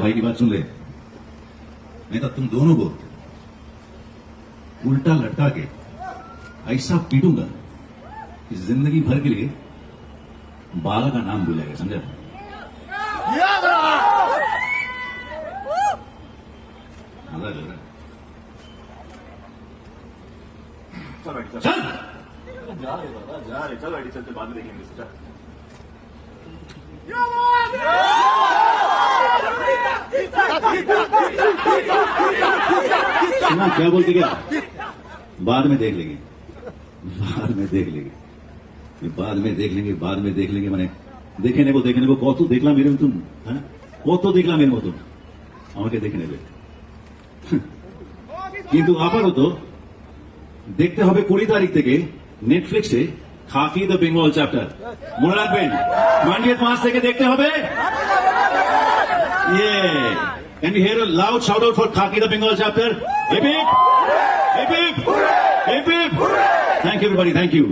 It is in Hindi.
भाई की बात सुन ले, नहीं तो तुम दोनों को उल्टा लटका के ऐसा पीटूंगा कि जिंदगी भर के लिए बाला का नाम भूलेगा, समझा? मजा लग रहा है। चल जा रहे दादा, जा रहे, चल गाड़ी चलते, बाद में देखेंगे इससे, चल। सुना क्या बोलती क्या? बाद में देख लेंगे, बाद में देख लेंगे, बाद में देख लेंगे, बाद में देख लेंगे। मैंने देखे को कत देखला मेरे মতন, হ্যাঁ কত দেখলাম এর মতন আমাকে দেখে নেবে, কিন্তু আপাতত দেখতে হবে 20 তারিখ থেকে নেটফ্লিক্সে খাকি দ্য বেঙ্গল চ্যাপ্টার। মনে রাখবেন 20th মার্চ থেকে দেখতে হবে। Can we hear a loud shout out for Khaki the Bengal chapter? Hip hip! Hip hip! Hip hip! Thank you everybody, thank you.